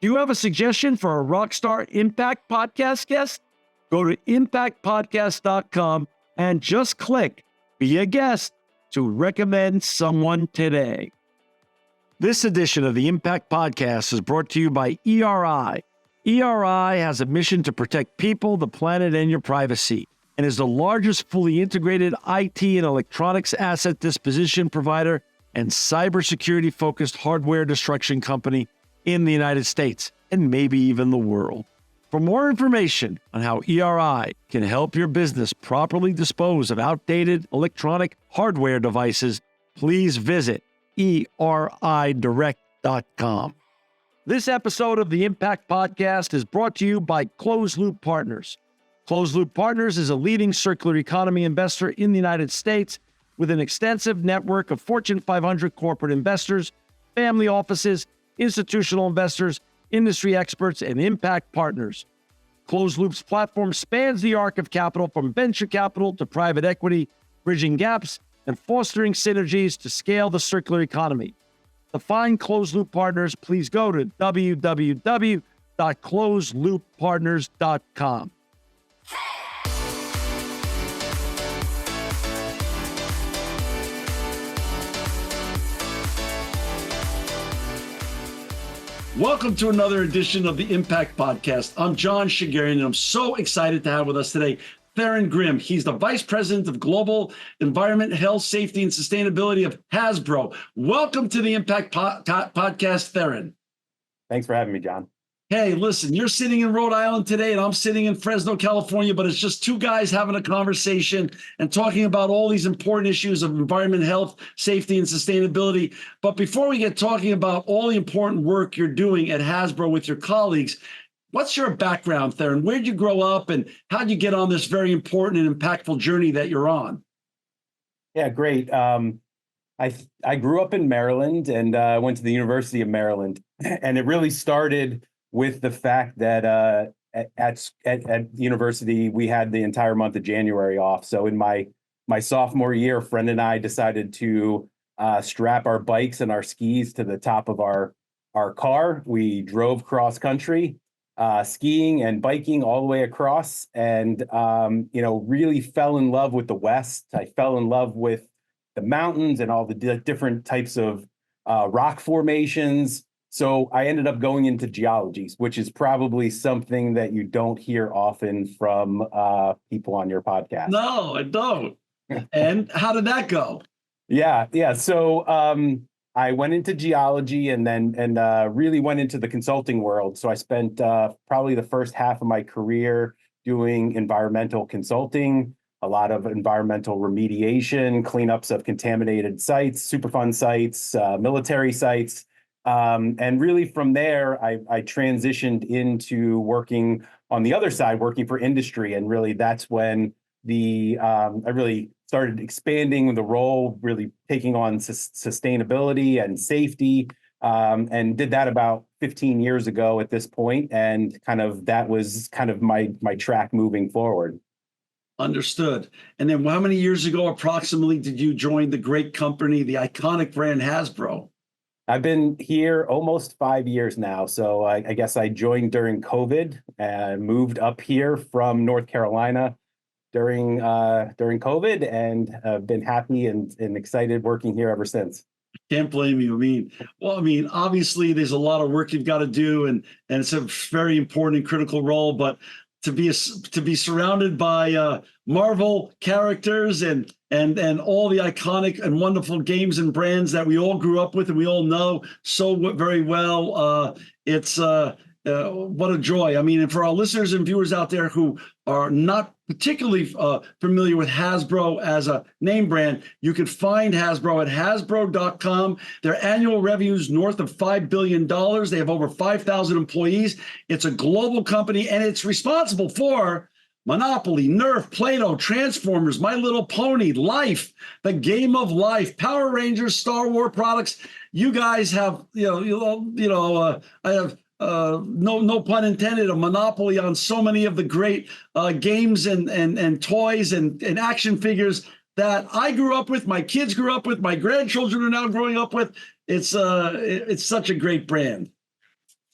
Do you have a suggestion for a Rockstar Impact Podcast guest? Go to impactpodcast.com and just click Be a Guest to recommend someone today. This edition of the Impact Podcast is brought to you by ERI. ERI has a mission to protect people, the planet, and your privacy, and is the largest fully integrated IT and electronics asset disposition provider and cybersecurity-focused hardware destruction company in the United States, and maybe even the world. For more information on how ERI can help your business properly dispose of outdated electronic hardware devices, please visit eridirect.com. This episode of the Impact Podcast is brought to you by Closed Loop Partners. Closed Loop Partners is a leading circular economy investor in the United States with an extensive network of Fortune 500 corporate investors, family offices, institutional investors, industry experts, and impact partners. Closed Loop's platform spans the arc of capital from venture capital to private equity, bridging gaps and fostering synergies to scale the circular economy. To find Closed Loop Partners, please go to www.closedlooppartners.com. Welcome to another edition of the Impact Podcast. I'm John Shigarian, and I'm so excited to have with us today Theren Grim. He's the Vice President of Global Environment, Health, Safety, and Sustainability of Hasbro. Welcome to the Impact Podcast, Theren. Thanks for having me, John. Hey, listen, you're sitting in Rhode Island today, and I'm sitting in Fresno, California, but it's just two guys having a conversation and talking about all these important issues of environment, health, safety, and sustainability. But before we get talking about all the important work you're doing at Hasbro with your colleagues, what's your background, Theren? Where'd you grow up, and how'd you get on this very important and impactful journey that you're on? Yeah, great. I grew up in Maryland and went to the University of Maryland, and it really started with the fact that at university we had the entire month of January off. So in my sophomore year, a friend and I decided to strap our bikes and our skis to the top of our car. We drove cross country, skiing and biking all the way across, and really fell in love with the West. I fell in love with the mountains and all the different types of rock formations. So I ended up going into geology, which is probably something that you don't hear often from people on your podcast. No, I don't. And how did that go? Yeah. So I went into geology and really went into the consulting world. So I spent probably the first half of my career doing environmental consulting, a lot of environmental remediation, cleanups of contaminated sites, Superfund sites, military sites. And really from there, I transitioned into working on the other side, working for industry. And really that's when I really started expanding the role, really taking on sustainability and safety, and did that about 15 years ago at this point. And that was my track moving forward. Understood. And then how many years ago approximately did you join the great company, the iconic brand Hasbro? I've been here almost 5 years now. So I guess I joined during COVID and moved up here from North Carolina during COVID, and I've been happy and excited working here ever since. Can't blame you. Obviously there's a lot of work you've got to do, and it's a very important and critical role, but to be surrounded by Marvel characters and all the iconic and wonderful games and brands that we all grew up with and we all know so very well, it's what a joy. And for our listeners and viewers out there who are not particularly familiar with Hasbro as a name brand, you can find Hasbro at Hasbro.com. Their annual revenues north of $5 billion. They have over 5,000 employees. It's a global company, and it's responsible for Monopoly, Nerf, Play-Doh, Transformers, My Little Pony, Life, the Game of Life, Power Rangers, Star Wars products. You guys have, I have no pun intended, a monopoly on so many of the great games and toys and action figures that I grew up with, my kids grew up with, my grandchildren are now growing up with. It's such a great brand.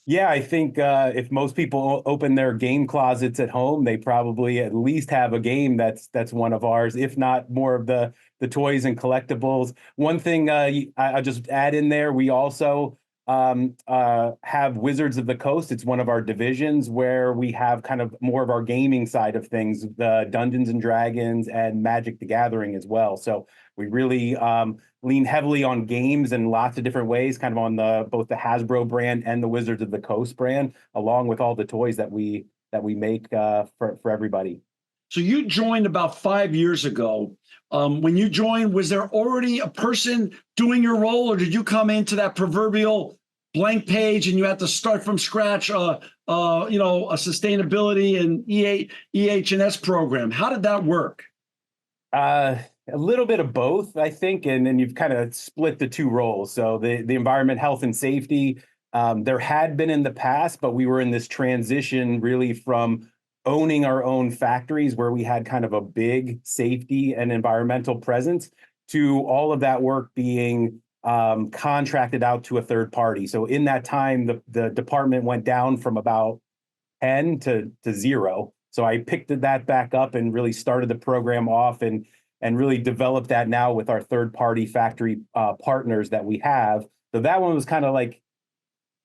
Yeah, I think if most people open their game closets at home, they probably at least have a game that's one of ours, if not more of the toys and collectibles. One thing I'll just add in there, we also have Wizards of the Coast. It's one of our divisions where we have kind of more of our gaming side of things, the Dungeons and Dragons and Magic the Gathering as well. So we really lean heavily on games in lots of different ways, kind of on both the Hasbro brand and the Wizards of the Coast brand, along with all the toys that we make for everybody. So you joined about 5 years ago. When you joined, was there already a person doing your role, or did you come into that proverbial blank page and you had to start from scratch? A sustainability and EH&S program. How did that work? A little bit of both, I think, and then you've kind of split the two roles. So the environment, health, and safety, there had been in the past, but we were in this transition really from owning our own factories where we had kind of a big safety and environmental presence to all of that work being contracted out to a third party. So in that time, the department went down from about 10 to 0. So I picked that back up and really started the program off and really developed that now with our third party factory partners that we have. So that one was kind of like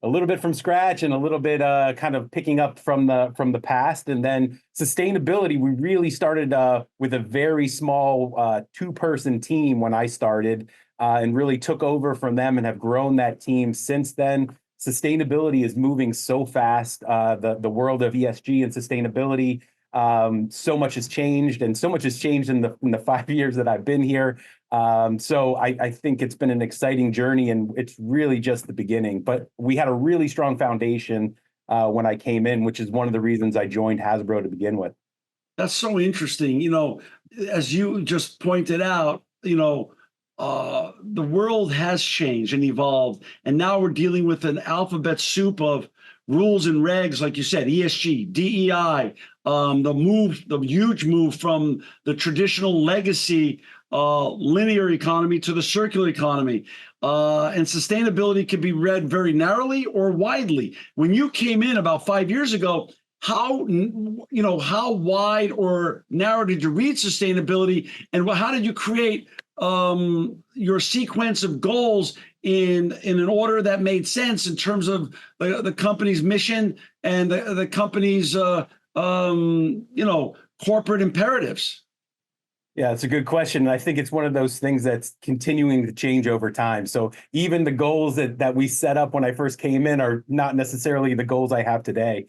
a little bit from scratch and a little bit kind of picking up from the past. And then sustainability, we really started with a very small 2-person team when I started and really took over from them and have grown that team since then. Sustainability is moving so fast. The world of ESG and sustainability, so much has changed, and so much has changed in the 5 years that I've been here. So I think it's been an exciting journey, and it's really just the beginning. But we had a really strong foundation when I came in, which is one of the reasons I joined Hasbro to begin with. That's so interesting. As you just pointed out, the world has changed and evolved, and now we're dealing with an alphabet soup of rules and regs, like you said, ESG, DEI, the huge move from the traditional legacy linear economy to the circular economy. And sustainability can be read very narrowly or widely. When you came in about 5 years ago, how wide or narrow did you read sustainability, and how did you create your sequence of goals in an order that made sense in terms of the company's mission and the company's corporate imperatives? Yeah, it's a good question. I think it's one of those things that's continuing to change over time. So even the goals that we set up when I first came in are not necessarily the goals I have today.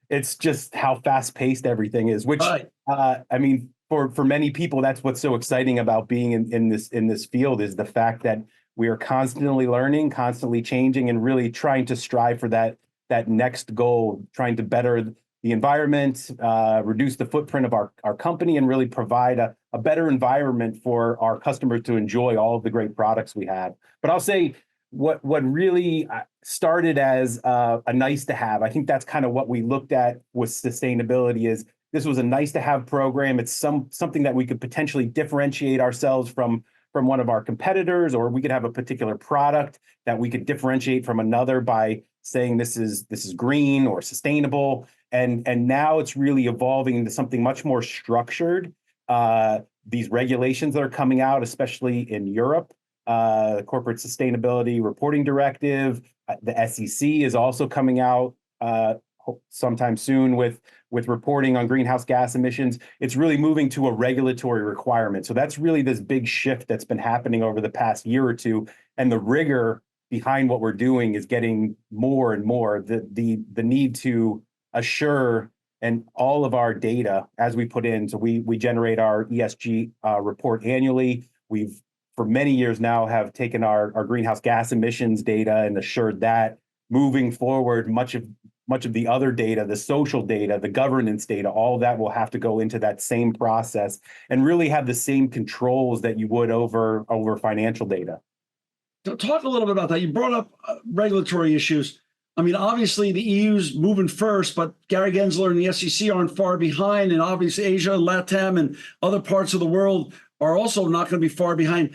It's just how fast paced everything is, which Right. I mean, for many people, that's what's so exciting about being in this field, is the fact that we are constantly learning, constantly changing, and really trying to strive for that next goal, trying to better the environment, reduce the footprint of our company, and really provide a better environment for our customers to enjoy all of the great products we have. But I'll say what really started as a nice to have, I think that's kind of what we looked at with sustainability, is this was a nice to have program. It's something that we could potentially differentiate ourselves from one of our competitors, or we could have a particular product that we could differentiate from another by saying this is green or sustainable. And now it's really evolving into something much more structured. These regulations that are coming out, especially in Europe, the Corporate Sustainability Reporting Directive, the SEC is also coming out sometime soon with reporting on greenhouse gas emissions. It's really moving to a regulatory requirement. So that's really this big shift that's been happening over the past year or two, and the rigor behind what we're doing is getting more and more. The need to assure, and all of our data as we put in, so we generate our ESG report annually. We've for many years now have taken our greenhouse gas emissions data and assured that moving forward, much of the other data, the social data, the governance data, all of that will have to go into that same process and really have the same controls that you would over financial data. So talk a little bit about that. You brought up regulatory issues. I mean, obviously the EU's moving first, but Gary Gensler and the SEC aren't far behind, and obviously Asia, LATAM, and other parts of the world are also not going to be far behind.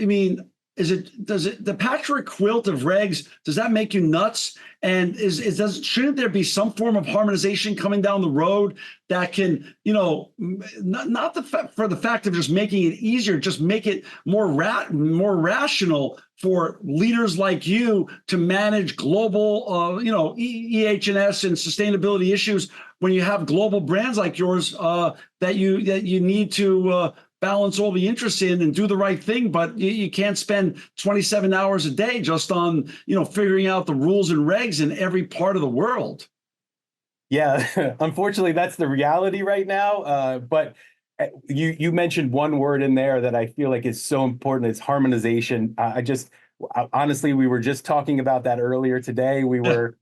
I mean, the patchwork quilt of regs, does that make you nuts? And shouldn't there be some form of harmonization coming down the road that can, not for the fact of just making it easier, just make it more rational for leaders like you to manage global, EH&S and sustainability issues when you have global brands like yours that you need to balance all the interests in and do the right thing, but you can't spend 27 hours a day just on, figuring out the rules and regs in every part of the world. Yeah, unfortunately, that's the reality right now. But you mentioned one word in there that I feel like is so important. It's harmonization. Honestly, we were just talking about that earlier today. We were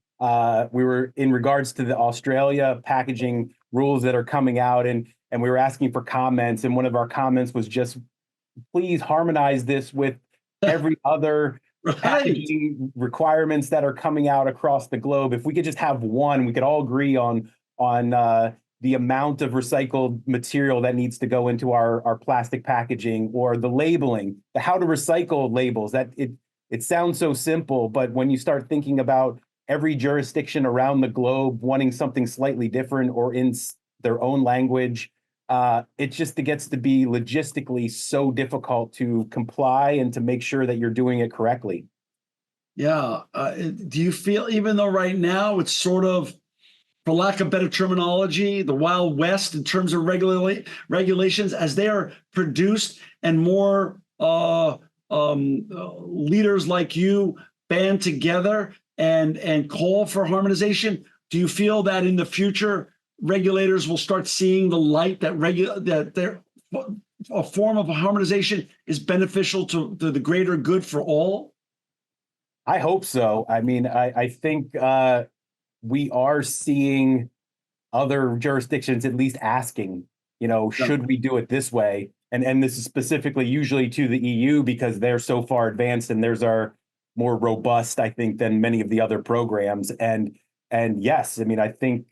in regards to the Australia packaging rules that are coming out, and we were asking for comments. And one of our comments was just, please harmonize this with every other packaging requirements that are coming out across the globe. If we could just have one, we could all agree on the amount of recycled material that needs to go into our plastic packaging, or the labeling, the how to recycle labels. That it sounds so simple, but when you start thinking about every jurisdiction around the globe wanting something slightly different or in their own language, it gets to be logistically so difficult to comply and to make sure that you're doing it correctly. Yeah. Do you feel, even though right now it's sort of, for lack of better terminology, the Wild West in terms of regulations, as they are produced and more leaders like you band together and call for harmonization, do you feel that in the future regulators will start seeing the light that a form of harmonization is beneficial to the greater good for all? I hope so. I mean, I think we are seeing other jurisdictions at least asking, should we do it this way? And this is specifically usually to the EU because they're so far advanced and theirs are more robust, I think, than many of the other programs. And yes, I mean, I think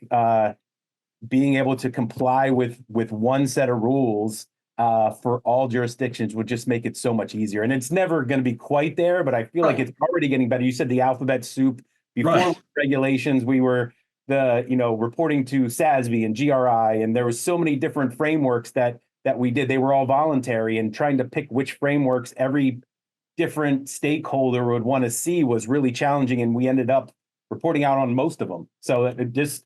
being able to comply with one set of rules for all jurisdictions would just make it so much easier. And it's never going to be quite there, but I feel like it's already getting better. You said the alphabet soup. Before regulations, we were reporting to SASB and GRI, and there was so many different frameworks that we did. They were all voluntary, and trying to pick which frameworks every different stakeholder would want to see was really challenging, and we ended up reporting out on most of them. So it just,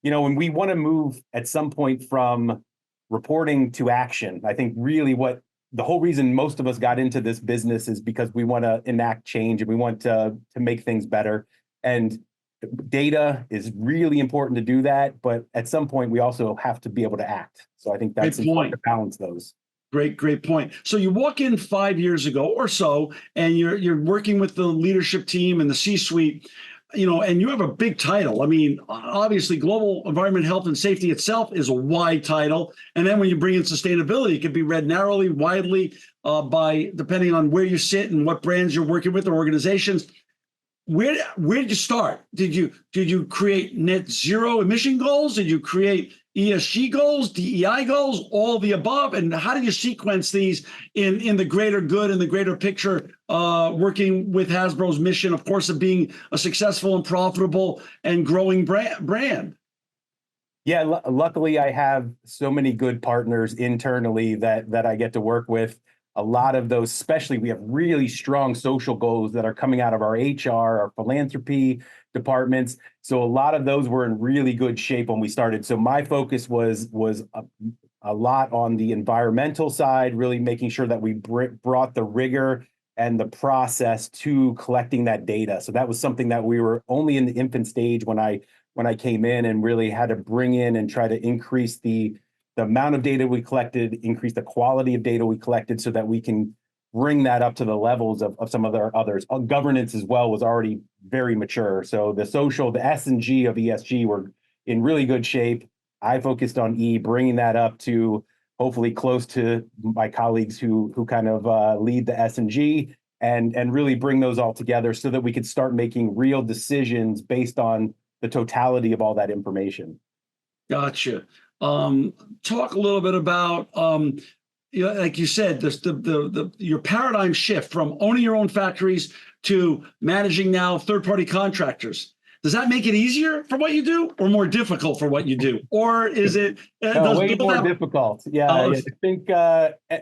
when we want to move at some point from reporting to action, I think really what the whole reason most of us got into this business is because we want to enact change and we want to make things better. And data is really important to do that, but at some point we also have to be able to act. So I think that's important to balance those. Great point. So you walk in 5 years ago or so, and you're working with the leadership team and the C-suite, and you have a big title. I mean, obviously, global environment, health, and safety itself is a wide title. And then when you bring in sustainability, it can be read narrowly, widely, depending on where you sit and what brands you're working with or organizations. Where did you start? Did you create net zero emission goals? Did you create ESG goals, DEI goals, all the above? And how do you sequence these in the greater good and the greater picture, working with Hasbro's mission, of course, of being a successful and profitable and growing brand? Yeah, luckily I have so many good partners internally that I get to work with. A lot of those, especially, we have really strong social goals that are coming out of our HR, our philanthropy departments. So a lot of those were in really good shape when we started. So my focus was a lot on the environmental side, really making sure that we brought the rigor and the process to collecting that data. So that was something that we were only in the infant stage when I came in, and really had to bring in and try to increase the amount of data we collected, increase the quality of data we collected, so that we can bring that up to the levels of some of our others. Governance as well was already very mature. So the S and G of ESG were in really good shape. I focused on E, bringing that up to hopefully close to my colleagues who kind of lead the S and G, and really bring those all together so that we could start making real decisions based on the totality of all that information. Gotcha. Talk a little bit about like you said, your paradigm shift from owning your own factories to managing now third-party contractors. Does that make it easier for what you do, or more difficult for what you do, or is it? No, Does way both more have? difficult. Yeah, Uh, I think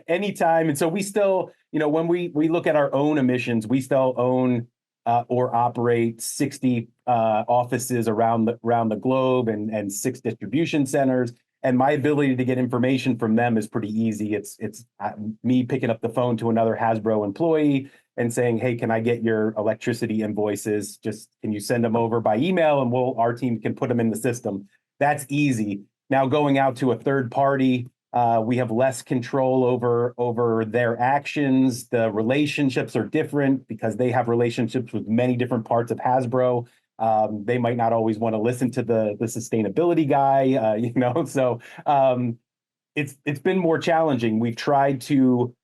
anytime, and so we still, when we look at our own emissions, we still own or operate 60 offices around the globe and 6 distribution centers. And my ability to get information from them is pretty easy. It's me picking up the phone to another Hasbro employee and saying, "Hey, can I get your electricity invoices? Just can you send them over by email, and our team can put them in the system." That's easy. Now going out to a third party, we have less control over their actions. The relationships are different because they have relationships with many different parts of Hasbro. They might not always want to listen to the sustainability guy, So it's been more challenging. We've tried to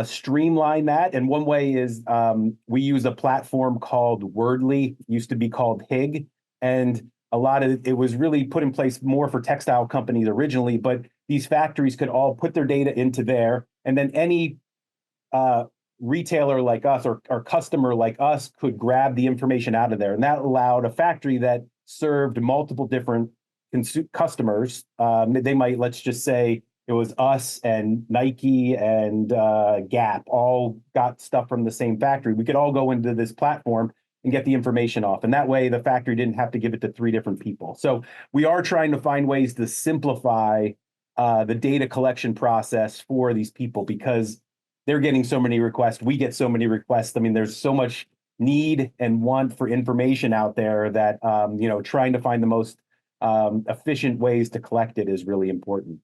streamline that, and one way is we use a platform called Wordly. Used to be called Hig, and a lot of it was really put in place more for textile companies originally, but these factories could all put their data into there, and then any retailer like us or customer like us could grab the information out of there. And that allowed a factory that served multiple different customers. They might, let's just say it was us and Nike and Gap all got stuff from the same factory. We could all go into this platform and get the information off. And that way the factory didn't have to give it to 3 different people. So we are trying to find ways to simplify the data collection process for these people, because they're getting so many requests. We get so many requests. I mean, there's so much need and want for information out there that, trying to find the most efficient ways to collect it is really important.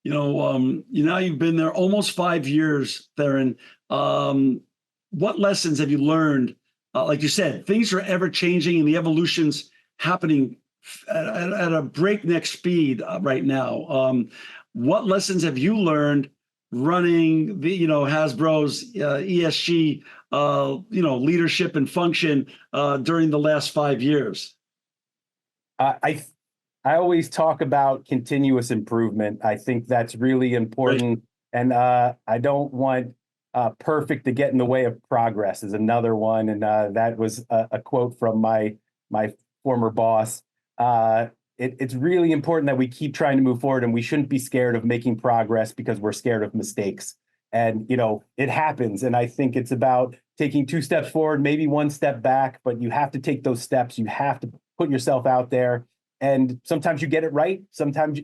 You've been there almost 5 years, Theron. What lessons have you learned? Like you said, things are ever changing and the evolution's happening at a breakneck speed right now. What lessons have you learned running the Hasbro's ESG leadership and function during the last 5 years? I always talk about continuous improvement. I think that's really important. Right. And I don't want perfect to get in the way of progress is another one. And that was a quote from my former boss. It's really important that we keep trying to move forward, and we shouldn't be scared of making progress because we're scared of mistakes. And, it happens. And I think it's about taking 2 steps forward, maybe 1 step back, but you have to take those steps. You have to put yourself out there. And sometimes you get it right. Sometimes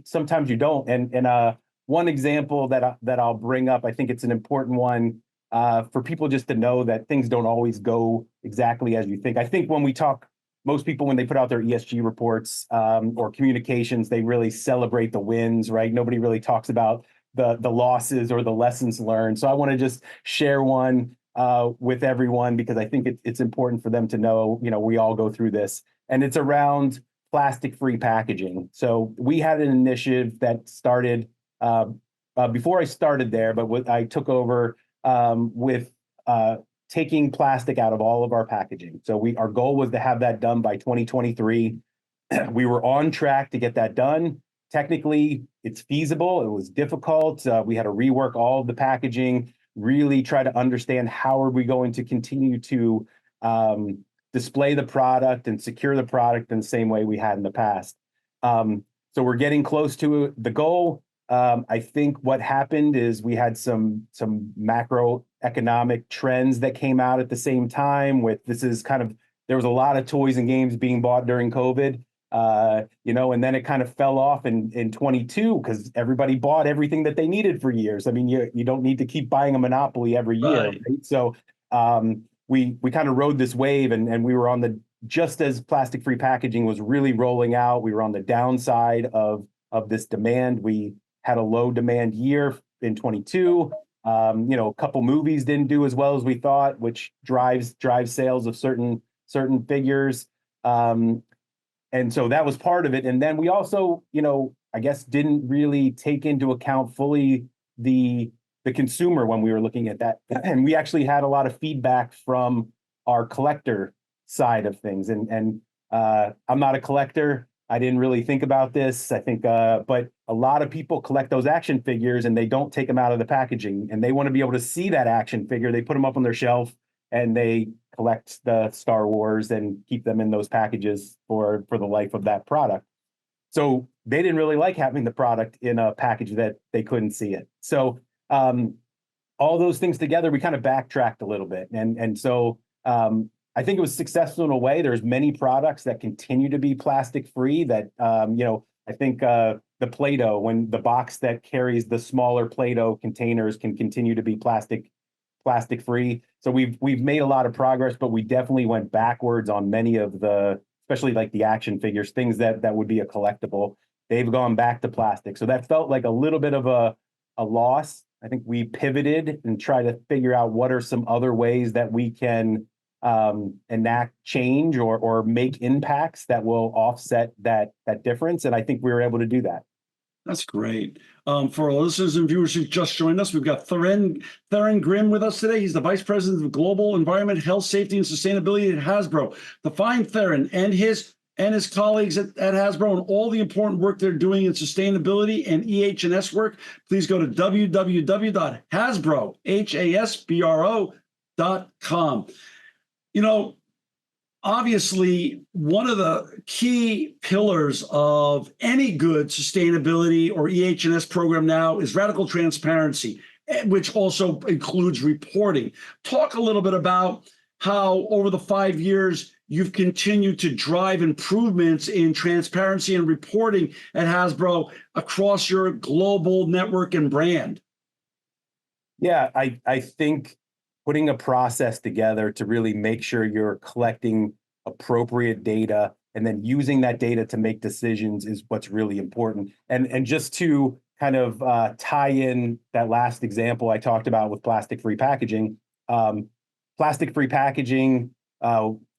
you don't. And one example that I'll bring up, I think it's an important one for people just to know that things don't always go exactly as you think. I think when we talk, most people, when they put out their ESG reports or communications, they really celebrate the wins, right? Nobody really talks about the losses or the lessons learned. So I want to just share one with everyone, because I think it's important for them to know, we all go through this. And it's around plastic-free packaging. So we had an initiative that started before I started there, but I took over with taking plastic out of all of our packaging. So our goal was to have that done by 2023. We were on track to get that done. Technically, it's feasible. It was difficult. We had to rework all of the packaging, really try to understand how are we going to continue to display the product and secure the product in the same way we had in the past. So we're getting close to the goal. I think what happened is we had some macroeconomic trends that came out at the same time. There was a lot of toys and games being bought during COVID, and then it kind of fell off in 22 because everybody bought everything that they needed for years. I mean, you don't need to keep buying a Monopoly every year, right? So we kind of rode this wave, and we were just as plastic-free packaging was really rolling out, we were on the downside of this demand. We had a low demand year in 22. A couple movies didn't do as well as we thought, which drives sales of certain figures. And so that was part of it. And then we also, I guess, didn't really take into account fully the consumer when we were looking at that. And we actually had a lot of feedback from our collector side of things. And I'm not a collector. I didn't really think about this. I think, but a lot of people collect those action figures and they don't take them out of the packaging, and they want to be able to see that action figure. They put them up on their shelf and they collect the Star Wars and keep them in those packages for the life of that product. So they didn't really like having the product in a package that they couldn't see it. So all those things together, we kind of backtracked a little bit. And so I think it was successful in a way. There's many products that continue to be plastic free that, I think the Play-Doh, when the box that carries the smaller Play-Doh containers can continue to be plastic free. So we've made a lot of progress, but we definitely went backwards on many of the, especially like the action figures, things that would be a collectible. They've gone back to plastic. So that felt like a little bit of a loss. I think we pivoted and tried to figure out what are some other ways that we can enact change or make impacts that will offset that difference. And I think we were able to do that. That's great. For our listeners and viewers who just joined us, we've got Theren Grim with us today. He's the Vice President of Global Environment, Health, Safety, and Sustainability at Hasbro. To find Theren and his colleagues at Hasbro and all the important work they're doing in sustainability and EH&S work, please go to www.hasbro.com. Obviously, one of the key pillars of any good sustainability or EH&S program now is radical transparency, which also includes reporting. Talk a little bit about how over the 5 years you've continued to drive improvements in transparency and reporting at Hasbro across your global network and brand. Yeah, I think putting a process together to really make sure you're collecting appropriate data and then using that data to make decisions is what's really important. And just to kind of tie in that last example I talked about with plastic-free packaging,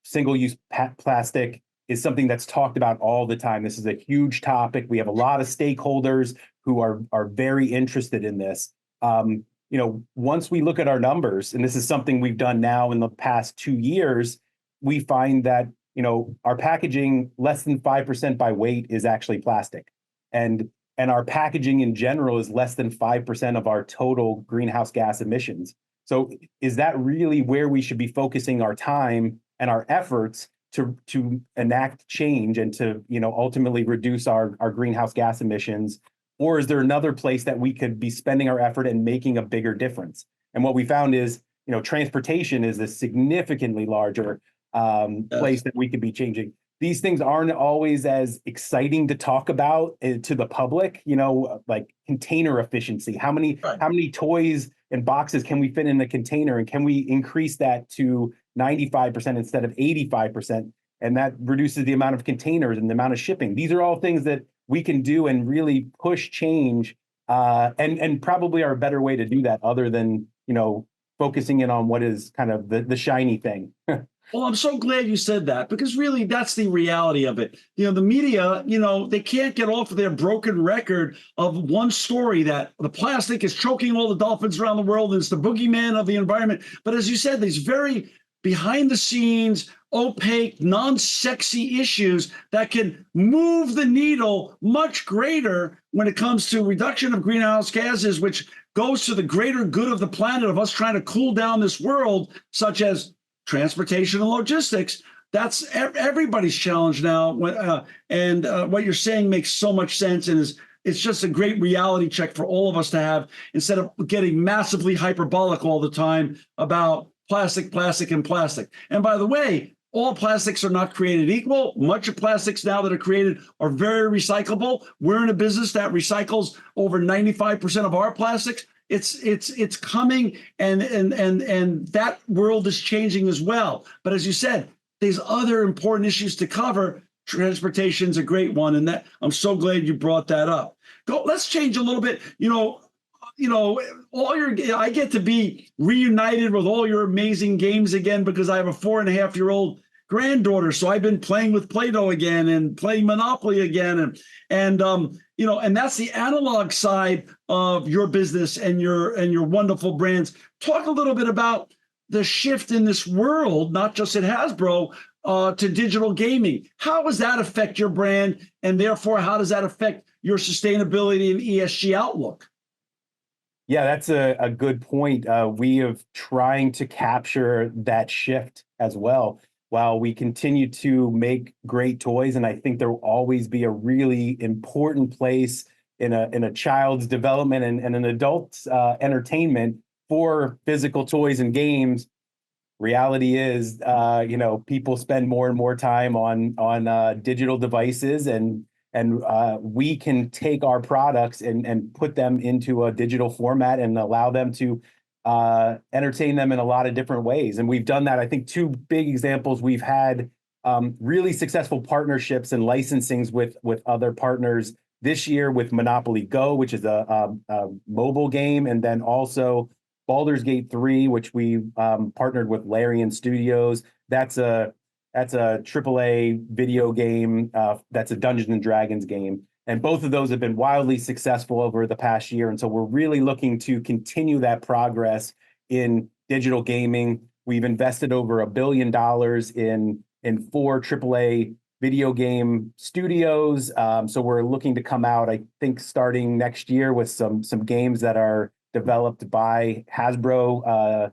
single-use plastic is something that's talked about all the time. This is a huge topic. We have a lot of stakeholders who are very interested in this. Once we look at our numbers, and this is something we've done now in the past 2 years, we find that, our packaging less than 5% by weight is actually plastic. And our packaging in general is less than 5% of our total greenhouse gas emissions. So is that really where we should be focusing our time and our efforts to enact change and to, ultimately reduce our greenhouse gas emissions? Or is there another place that we could be spending our effort and making a bigger difference? And what we found is, transportation is a significantly larger place that we could be changing. These things aren't always as exciting to talk about to the public, like container efficiency. How many toys and boxes can we fit in a container? And can we increase that to 95% instead of 85%? And that reduces the amount of containers and the amount of shipping. These are all things that we can do and really push change, and probably are a better way to do that other than, focusing in on what is kind of the shiny thing. Well, I'm so glad you said that, because really that's the reality of it. The media, they can't get off of their broken record of one story that the plastic is choking all the dolphins around the world and it's the boogeyman of the environment. But as you said, these very behind the scenes, opaque, non-sexy issues that can move the needle much greater when it comes to reduction of greenhouse gases, which goes to the greater good of the planet, of us trying to cool down this world, such as transportation and logistics. That's everybody's challenge now. And what you're saying makes so much sense, and it's just a great reality check for all of us to have, instead of getting massively hyperbolic all the time about plastic. And by the way, all plastics are not created equal. Much of plastics now that are created are very recyclable. We're in a business that recycles over 95% of our plastics. It's coming, and that world is changing as well. But as you said, there's other important issues to cover. Transportation's a great one, and that I'm so glad you brought that up. Let's change a little bit. I get to be reunited with all your amazing games again, because I have a 4.5-year-old granddaughter. So I've been playing with Play-Doh again and playing Monopoly again. And that's the analog side of your business and your wonderful brands. Talk a little bit about the shift in this world, not just at Hasbro, to digital gaming. How does that affect your brand? And therefore, how does that affect your sustainability and ESG outlook? Yeah, that's a good point. We have trying to capture that shift as well. While we continue to make great toys, and I think there will always be a really important place in a child's development and an adult's entertainment for physical toys and games. Reality is, people spend more and more time on digital devices, and we can take our products and put them into a digital format and allow them to entertain them in a lot of different ways. And we've done that. I think two big examples, we've had really successful partnerships and licensings with other partners this year with Monopoly Go, which is a mobile game, and then also Baldur's Gate 3, which we partnered with Larian Studios. That's a AAA video game. That's a Dungeons and Dragons game. And both of those have been wildly successful over the past year. And so we're really looking to continue that progress in digital gaming. We've invested over $1 billion in 4 AAA video game studios. So we're looking to come out, I think, starting next year with some games that are developed by Hasbro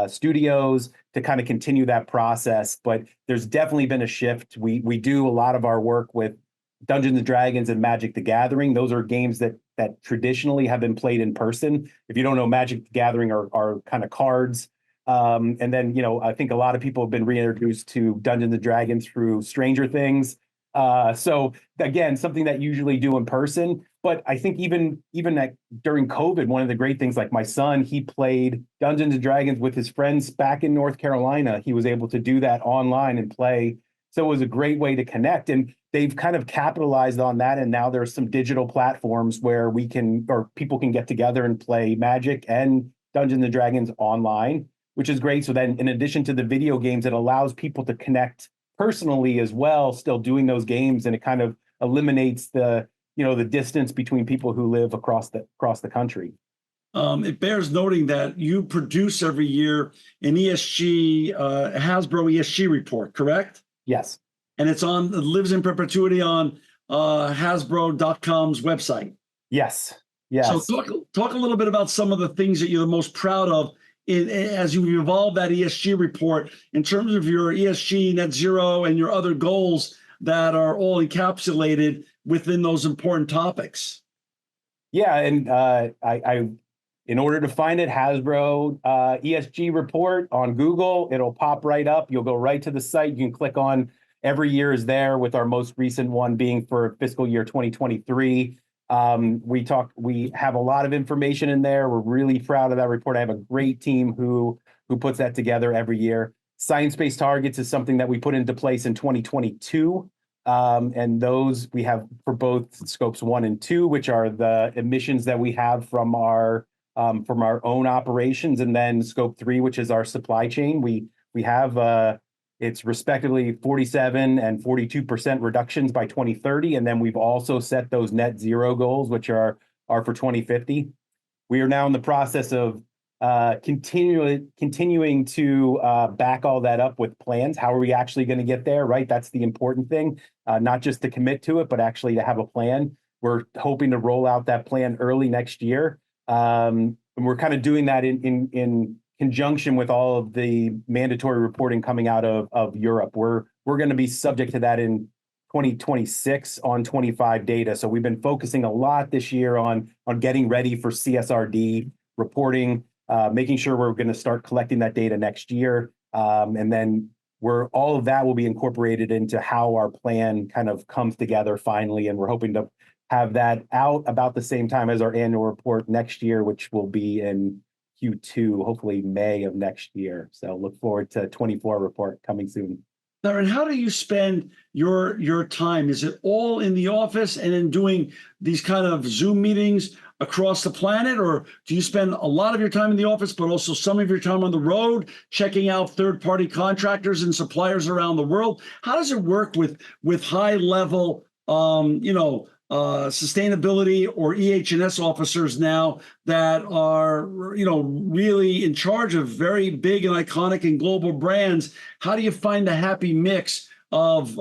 studios to kind of continue that process. But there's definitely been a shift. We do a lot of our work with Dungeons and Dragons and Magic the Gathering. Those are games that traditionally have been played in person. If you don't know, Magic the Gathering are kind of cards. And then, I think a lot of people have been reintroduced to Dungeons and Dragons through Stranger Things. So again, something that you usually do in person. But I think even during COVID, one of the great things, like my son, he played Dungeons and Dragons with his friends back in North Carolina. He was able to do that online and play. So it was a great way to connect. And they've kind of capitalized on that. And now there's some digital platforms where people can get together and play Magic and Dungeons and Dragons online, which is great. So then in addition to the video games, it allows people to connect personally as well, still doing those games. And it kind of eliminates the distance between people who live across the country. It bears noting that you produce every year an ESG, Hasbro ESG report, correct? Yes. And it lives in perpetuity on Hasbro.com's website. Yes. So talk a little bit about some of the things that you're the most proud of as you evolve that ESG report in terms of your ESG net zero and your other goals that are all encapsulated within those important topics. Yeah, and I in order to find it, Hasbro ESG report on Google, it'll pop right up. You'll go right to the site. You can click on every year is there, with our most recent one being for fiscal year 2023. We have a lot of information in there. We're really proud of that report. I have a great team who puts that together every year. Science-based targets is something that we put into place in 2022. And those we have for both scopes 1 and 2, which are the emissions that we have from our own operations, and then scope 3, which is our supply chain. We have it's respectively 47 and 42% reductions by 2030, and then we've also set those net zero goals, which are for 2050. We are now in the process of continuing to back all that up with plans. How are we actually going to get there, right? That's the important thing, not just to commit to it, but actually to have a plan. We're hoping to roll out that plan early next year. And we're kind of doing that in conjunction with all of the mandatory reporting coming out of Europe. We're going to be subject to that in 2026 on 25 data. So we've been focusing a lot this year on getting ready for CSRD reporting, making sure we're going to start collecting that data next year. And then all of that will be incorporated into how our plan kind of comes together finally. And we're hoping to have that out about the same time as our annual report next year, which will be in Q2, hopefully May of next year. So look forward to 24 report coming soon. Theren, how do you spend your time? Is it all in the office and in doing these kind of Zoom meetings across the planet, or do you spend a lot of your time in the office, but also some of your time on the road, checking out third-party contractors and suppliers around the world? How does it work with high level, sustainability or EH&S officers now that are, really in charge of very big and iconic and global brands. How do you find the happy mix of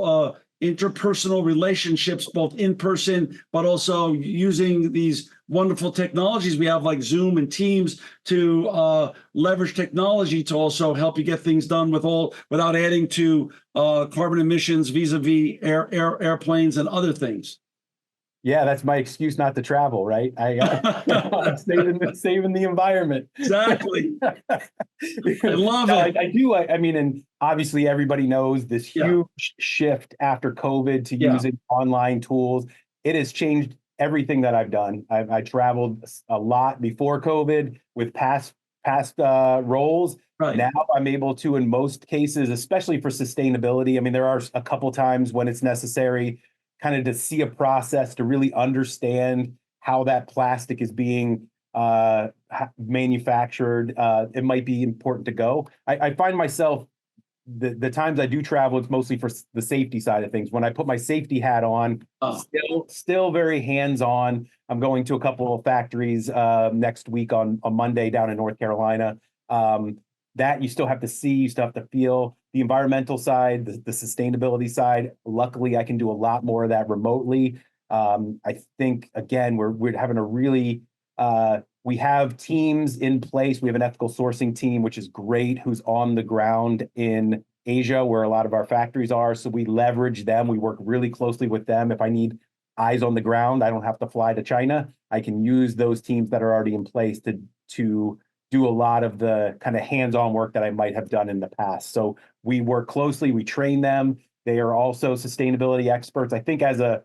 interpersonal relationships, both in person, but also using these wonderful technologies we have like Zoom and Teams to leverage technology to also help you get things done without adding to carbon emissions vis-a-vis airplanes and other things? Yeah, that's my excuse not to travel, right? I'm saving the environment. Exactly. I love No, it. I do. I mean, and obviously everybody knows this Yeah. huge shift after COVID to Yeah. using online tools. It has changed everything that I've done. I traveled a lot before COVID with past roles. Right. Now I'm able to, in most cases, especially for sustainability. I mean, there are a couple times when it's necessary kind of to see a process to really understand how that plastic is being manufactured. It might be important to go. I find myself the times I do travel, it's mostly for the safety side of things. When I put my safety hat on, still very hands-on. I'm going to a couple of factories next week on Monday down in North Carolina. That you still have to see, you still have to feel. The environmental side, the sustainability side. Luckily, I can do a lot more of that remotely. I think again, we're having a really we have teams in place. We have an ethical sourcing team, which is great, who's on the ground in Asia, where a lot of our factories are. So we leverage them. We work really closely with them. If I need eyes on the ground, I don't have to fly to China. I can use those teams that are already in place to do a lot of the kind of hands-on work that I might have done in the past. So we work closely, we train them. They are also sustainability experts. I think as a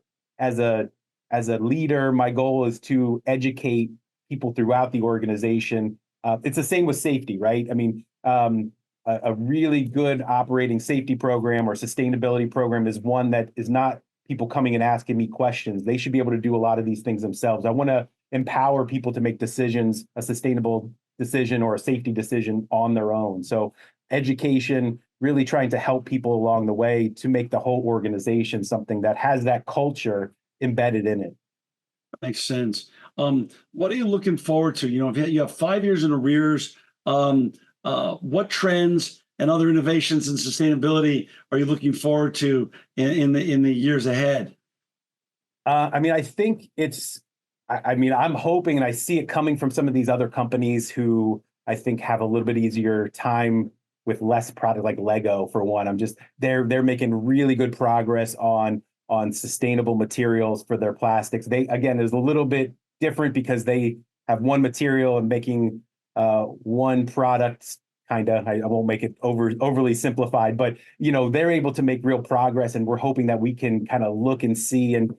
leader, my goal is to educate people throughout the organization. It's the same with safety, right? I mean, a really good operating safety program or sustainability program is one that is not people coming and asking me questions. They should be able to do a lot of these things themselves. I want to empower people to make decisions, a sustainable decision or a safety decision on their own. So education, really trying to help people along the way to make the whole organization something that has that culture embedded in it. Makes sense. What are you looking forward to? If you have 5 years in arrears, what trends and other innovations in sustainability are you looking forward to in the years ahead? I mean, I think I'm hoping, and I see it coming from some of these other companies who I think have a little bit easier time with less product, like Lego, for one. They're making really good progress on sustainable materials for their plastics. They, again, is a little bit different because they have one material and making one product. I won't make it overly simplified, but they're able to make real progress, and we're hoping that we can kind of look and see and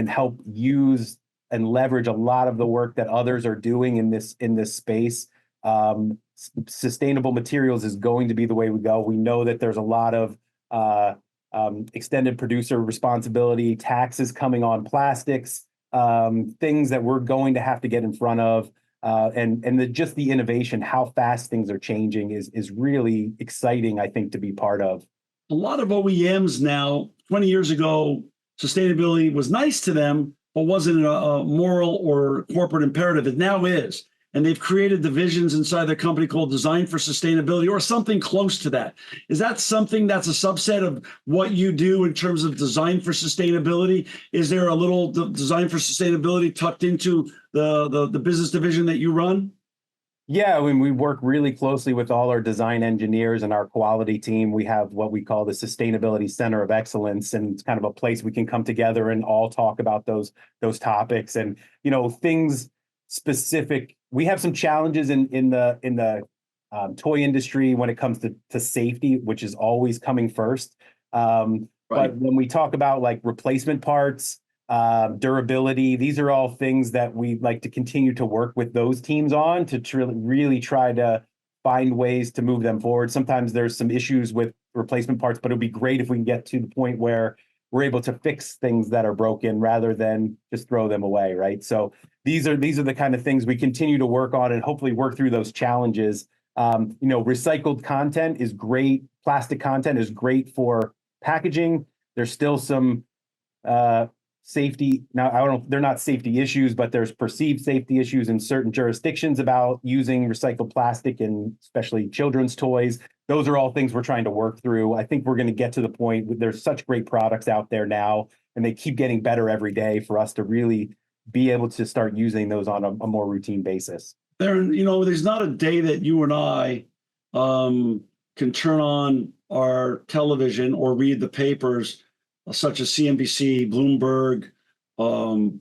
help use and leverage a lot of the work that others are doing in this space. Sustainable materials is going to be the way we go. We know that there's a lot of extended producer responsibility, taxes coming on plastics, things that we're going to have to get in front of. Just the innovation, how fast things are changing is really exciting, I think, to be part of. A lot of OEMs now, 20 years ago, sustainability was nice to them, but wasn't a moral or corporate imperative. It now is. And they've created divisions inside their company called Design for Sustainability or something close to that. Is that something that's a subset of what you do in terms of Design for Sustainability? Is there a little Design for Sustainability tucked into the business division that you run? Yeah, I mean, we work really closely with all our design engineers and our quality team. We have what we call the Sustainability Center of Excellence, and it's kind of a place we can come together and all talk about those topics and things specific. We have some challenges in the toy industry when it comes to safety, which is always coming first. Right. But when we talk about like replacement parts, durability, these are all things that we like to continue to work with those teams on to really try to find ways to move them forward. Sometimes there's some issues with replacement parts, but it'd be great if we can get to the point where we're able to fix things that are broken rather than just throw them away, right? So these are the kind of things we continue to work on and hopefully work through those challenges. Recycled content is great. Plastic content is great for packaging. There's still some safety. Now, I don't, they're not safety issues, but there's perceived safety issues in certain jurisdictions about using recycled plastic and especially children's toys. Those are all things we're trying to work through. I think we're going to get to the point where there's such great products out there now, and they keep getting better every day for us to really be able to start using those on a more routine basis. Theron, there's not a day that you and I can turn on our television or read the papers, such as CNBC, Bloomberg,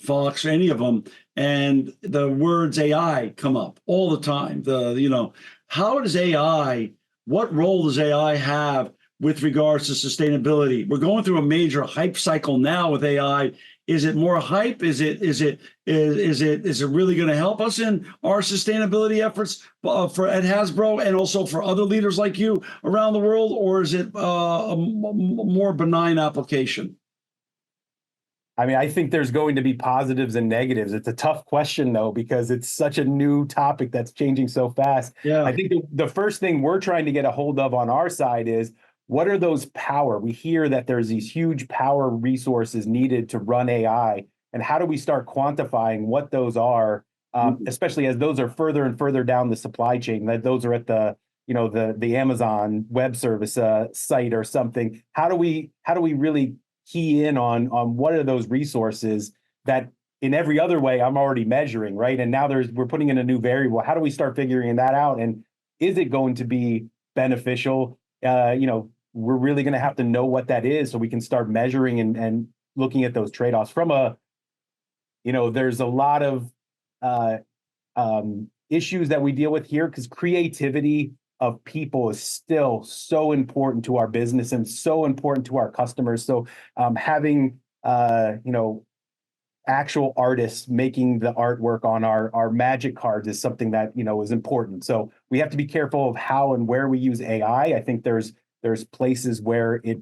Fox, any of them, and the words AI come up all the time. How does AI, what role does AI have with regards to sustainability? We're going through a major hype cycle now with AI. Is it more hype? Is it really going to help us in our sustainability efforts for at Hasbro and also for other leaders like you around the world, or is it a more benign application? I mean, I think there's going to be positives and negatives. It's a tough question, though, because it's such a new topic that's changing so fast. Yeah. I think the first thing we're trying to get a hold of on our side is, what are those power? We hear that there's these huge power resources needed to run AI, and how do we start quantifying what those are, especially as those are further and further down the supply chain, that those are at the Amazon Web Service site or something. How do we really key in on what are those resources that in every other way I'm already measuring, right? And now we're putting in a new variable. How do we start figuring that out? And is it going to be beneficial? We're really going to have to know what that is so we can start measuring and looking at those trade-offs from there's a lot of issues that we deal with here, because creativity of people is still so important to our business and so important to our customers. So having actual artists making the artwork on our magic cards is something that is important. So we have to be careful of how and where we use AI. I think there's places where it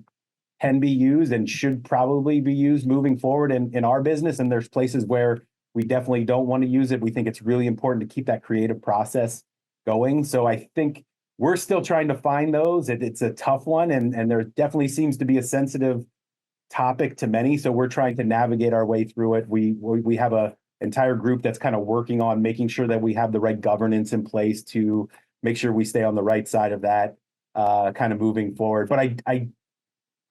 can be used and should probably be used moving forward in our business, and there's places where we definitely don't want to use it. We think it's really important to keep that creative process going. So I think we're still trying to find those. It's a tough one, and there definitely seems to be a sensitive topic to many. So we're trying to navigate our way through it. We have a entire group that's kind of working on making sure that we have the right governance in place to make sure we stay on the right side of that kind of moving forward. But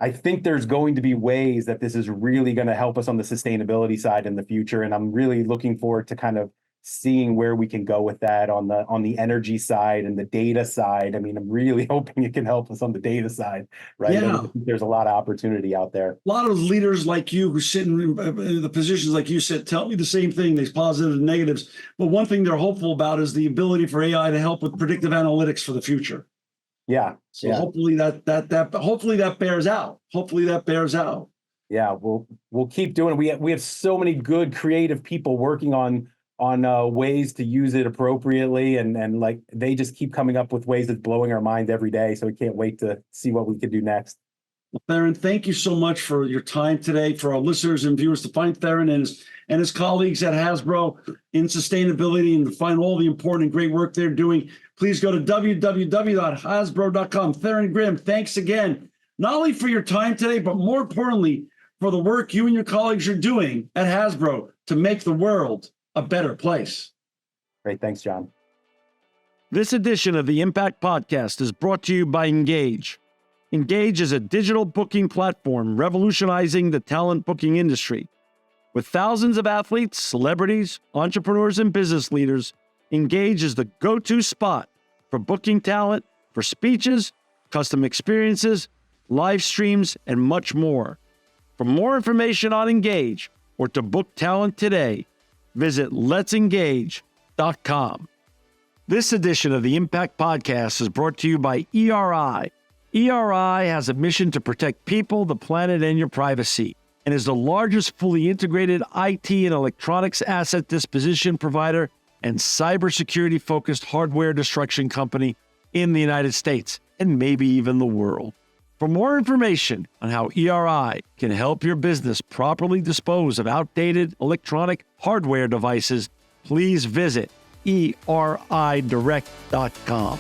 I think there's going to be ways that this is really going to help us on the sustainability side in the future. And I'm really looking forward to kind of seeing where we can go with that on the energy side and the data side. I mean, I'm really hoping it can help us on the data side, right? Yeah. There's a lot of opportunity out there. A lot of leaders like you who sit in the positions like you said tell me the same thing. There's positives and negatives, but one thing they're hopeful about is the ability for AI to help with predictive analytics for the future. Yeah. So hopefully that bears out. Hopefully that bears out. Yeah, we'll keep doing it. We have so many good creative people working on ways to use it appropriately, and like they just keep coming up with ways that's blowing our mind every day. So we can't wait to see what we can do next. Well, Theren, thank you so much for your time today. For our listeners and viewers, to find Theren and his colleagues at Hasbro in sustainability and to find all the important and great work they're doing, please go to www.hasbro.com. Theren Grim, thanks again, not only for your time today, but more importantly, for the work you and your colleagues are doing at Hasbro to make the world a better place. Great. Thanks, John. This edition of the Impact Podcast is brought to you by Engage. Engage is a digital booking platform revolutionizing the talent booking industry. With thousands of athletes, celebrities, entrepreneurs, and business leaders, Engage is the go-to spot for booking talent, for speeches, custom experiences, live streams, and much more. For more information on Engage or to book talent today, visit letsengage.com. This edition of the Impact Podcast is brought to you by ERI. ERI has a mission to protect people, the planet, and your privacy, and is the largest fully integrated IT and electronics asset disposition provider and cybersecurity-focused hardware destruction company in the United States, and maybe even the world. For more information on how ERI can help your business properly dispose of outdated electronic hardware devices, please visit eridirect.com.